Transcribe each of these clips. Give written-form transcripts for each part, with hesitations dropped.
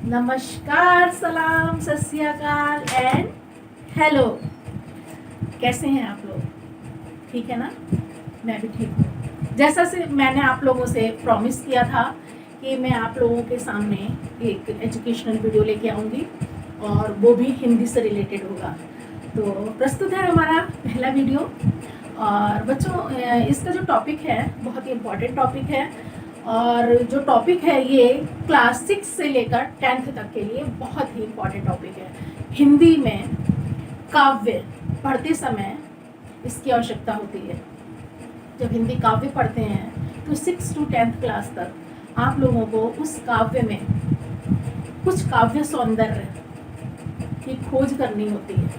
नमस्कार, सलाम, सत श्री अकाल एंड हेलो। कैसे हैं आप लोग? ठीक है ना? मैं भी ठीक हूँ। जैसा से मैंने आप लोगों से प्रॉमिस किया था कि मैं आप लोगों के सामने एक एजुकेशनल वीडियो लेके आऊँगी और वो भी हिंदी से रिलेटेड होगा। तो प्रस्तुत है हमारा पहला वीडियो। और बच्चों, इसका जो टॉपिक है बहुत ही इम्पॉर्टेंट टॉपिक है और जो टॉपिक है ये क्लास 6 से लेकर 10th तक के लिए बहुत ही इम्पॉर्टेंट टॉपिक है। हिंदी में काव्य पढ़ते समय इसकी आवश्यकता होती है। जब हिंदी काव्य पढ़ते हैं तो 6 to 10th क्लास तक आप लोगों को उस काव्य में कुछ काव्य सौंदर्य की खोज करनी होती है।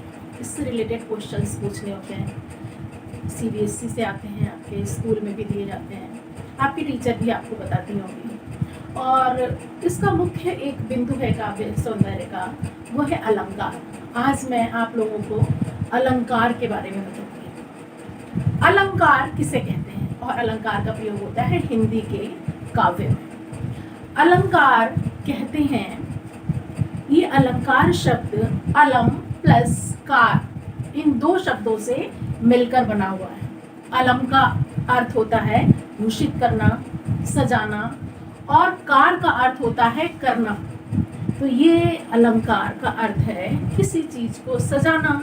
इससे रिलेटेड क्वेश्चंस पूछने होते हैं। सीबीएसई से आते हैं, आपके स्कूल में भी दिए जाते हैं, आपकी टीचर भी आपको बताती होंगी। और इसका मुख्य एक बिंदु है काव्य सौंदर्य का, वो है अलंकार। आज मैं आप लोगों को अलंकार के बारे में बताऊंगी। अलंकार किसे कहते हैं और अलंकार का प्रयोग होता है हिंदी के काव्य में। अलंकार कहते हैं, ये अलंकार शब्द अलम प्लस कार, इन दो शब्दों से मिलकर बना हुआ है। अलम का अर्थ होता है भूषित करना, सजाना, और कार का अर्थ होता है करना। तो ये अलंकार का अर्थ है किसी चीज को सजाना।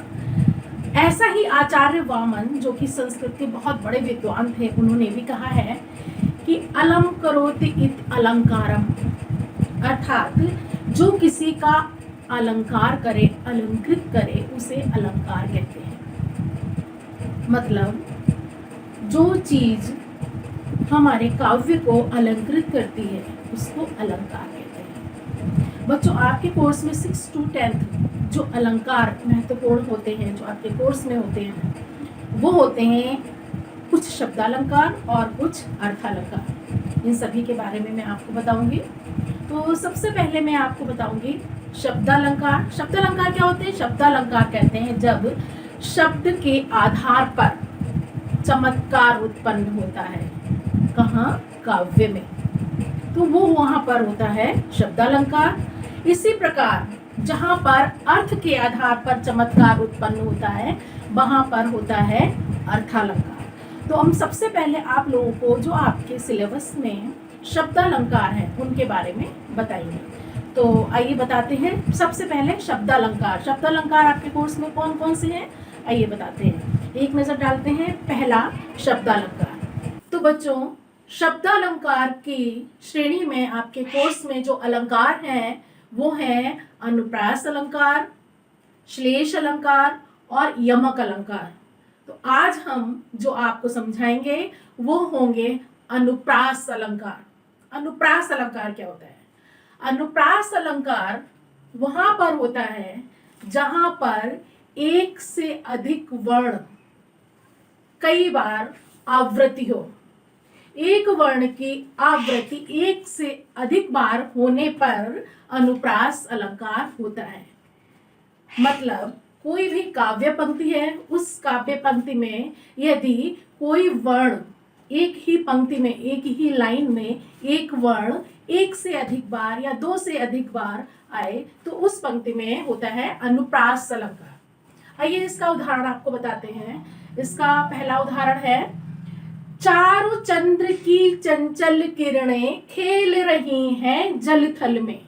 ऐसा ही आचार्य वामन, जो कि संस्कृत के बहुत बड़े विद्वान थे, उन्होंने भी कहा है कि अलम करोति इत अलंकारम, अर्थात जो किसी का अलंकार करे, अलंकृत करे, उसे अलंकार कहते हैं। मतलब जो चीज हमारे काव्य को अलंकृत करती है उसको अलंकार कहते हैं। बच्चों, आपके कोर्स में 6 to 10th जो अलंकार महत्वपूर्ण होते हैं, जो आपके कोर्स में होते हैं, वो होते हैं कुछ शब्दालंकार और कुछ अर्थालंकार। इन सभी के बारे में मैं आपको बताऊंगी। तो सबसे पहले मैं आपको बताऊंगी शब्दालंकार। शब्दालंकार क्या होते हैं? शब्दालंकार कहते हैं जब शब्द के आधार पर चमत्कार उत्पन्न होता है। कहाँ? काव्य में। तो वो वहां पर होता है शब्दालंकार। इसी प्रकार जहां पर अर्थ के आधार पर चमत्कार उत्पन्न होता है, वहां पर होता है अर्थालंकार। तो हम सबसे पहले आप लोगों को जो आपके सिलेबस में शब्दालंकार है उनके बारे में बताएंगे। तो आइए बताते हैं। सबसे पहले शब्दालंकार। शब्दालंकार आपके कोर्स में कौन कौन से हैं, आइए बताते हैं। एक नजर डालते हैं। पहला शब्दालंकार। तो बच्चों, शब्दालंकार की श्रेणी में आपके कोर्स में जो अलंकार हैं वो है अनुप्रास अलंकार, श्लेष अलंकार और यमक अलंकार। तो आज हम जो आपको समझाएंगे वो होंगे अनुप्रास अलंकार। अनुप्रास अलंकार क्या होता है? अनुप्रास अलंकार वहां पर होता है जहां पर एक से अधिक वर्ण कई बार आवृत्ति हो। एक वर्ण की आवृत्ति एक से अधिक बार होने पर अनुप्रास अलंकार होता है। मतलब कोई भी काव्य पंक्ति है, उस काव्य पंक्ति में यदि कोई वर्ण एक ही पंक्ति में, एक ही लाइन में एक वर्ण एक से अधिक बार या दो से अधिक बार आए तो उस पंक्ति में होता है अनुप्रास अलंकार। आइए इसका उदाहरण आपको बताते हैं। इसका पहला उदाहरण है, चारु चंद्र की चंचल किरणें खेल रही हैं जल थल में।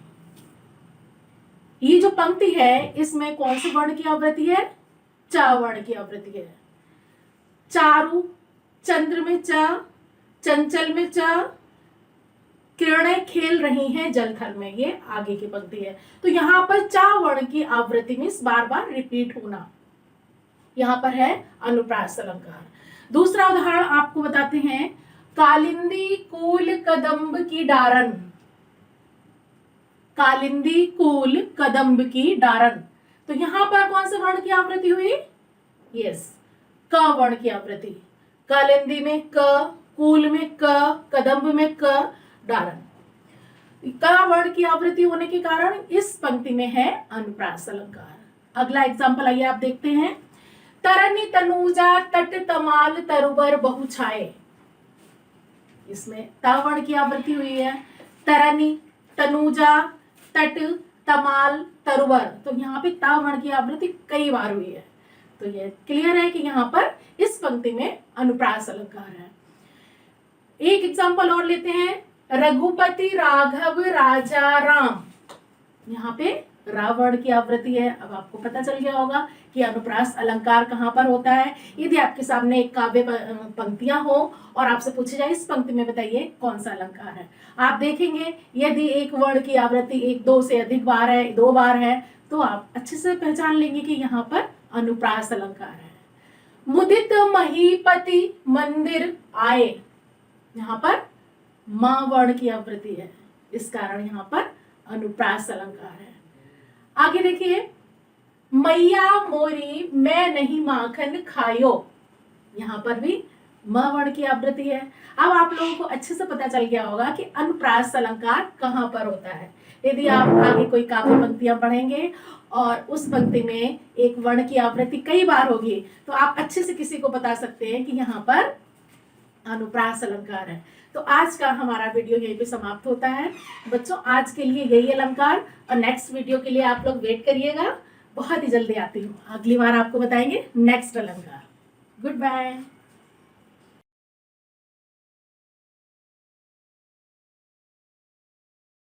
ये जो पंक्ति है इसमें कौन से वर्ण की आवृत्ति है? च वर्ण की आवृत्ति है। चारु, चंद्र में च, चंचल में च, किरणें खेल रही हैं जल थल में, ये आगे की पंक्ति है। तो यहाँ पर च वर्ण की आवृत्ति में बार बार रिपीट होना, यहाँ पर है अनुप्रास अलंकार। दूसरा उदाहरण आपको बताते हैं। कालिंदी कूल कदम्ब की डारन। कालिंदी कूल कदम्ब की डारन। तो यहां पर कौन से वर्ण की आवृत्ति हुई? यस, क वर्ण की आवृत्ति। कालिंदी में क, कूल में क, कदम्ब में क, डारन। क वर्ण की आवृत्ति होने के कारण इस पंक्ति में है अनुप्रास अलंकार। अगला एग्जाम्पल आइए आप देखते हैं। तरनी तनुजा तट तमाल तरुबर बहु छाए। इसमें त वर्ण की आवृत्ति हुई है। तरनी, तनुजा, तट, तमाल, तरुवर। तो यहाँ पे ता वर्ण की आवृत्ति कई बार हुई है। तो ये क्लियर है कि यहाँ पर इस पंक्ति में अनुप्रास अलंकार है। एक एग्जांपल और लेते हैं, रघुपति राघव राजा राम। यहाँ पे रावण की आवृत्ति है। अब आपको पता चल गया होगा कि अनुप्रास अलंकार कहाँ पर होता है। यदि आपके सामने एक काव्य पंक्तियां हो और आपसे पूछे जाए इस पंक्ति में बताइए कौन सा अलंकार है, आप देखेंगे यदि एक वर्ण की आवृत्ति एक दो से अधिक बार है, दो बार है, तो आप अच्छे से पहचान लेंगे कि यहाँ पर अनुप्रास अलंकार है। मुदित महीपति मंदिर आए, यहाँ पर मां वर्ण की आवृत्ति है, इस कारण यहाँ पर अनुप्रास अलंकार है। आगे देखिए, मैया मोरी मैं नहीं माखन खायो, यहाँ पर भी म वर्ण की आवृत्ति है। अब आप लोगों को अच्छे से पता चल गया होगा कि अनुप्रास अलंकार कहाँ पर होता है। यदि आप आगे कोई काव्य पंक्तियां पढ़ेंगे और उस पंक्ति में एक वर्ण की आवृत्ति कई बार होगी, तो आप अच्छे से किसी को बता सकते हैं कि यहाँ पर अनुप्रास अलंकार है। तो आज का हमारा वीडियो यहीं पे समाप्त होता है। बच्चों, आज के लिए यही अलंकार, और नेक्स्ट वीडियो के लिए आप लोग वेट करिएगा, बहुत ही जल्दी आती हूँ। अगली बार आपको बताएंगे नेक्स्ट अलंकार। Good bye.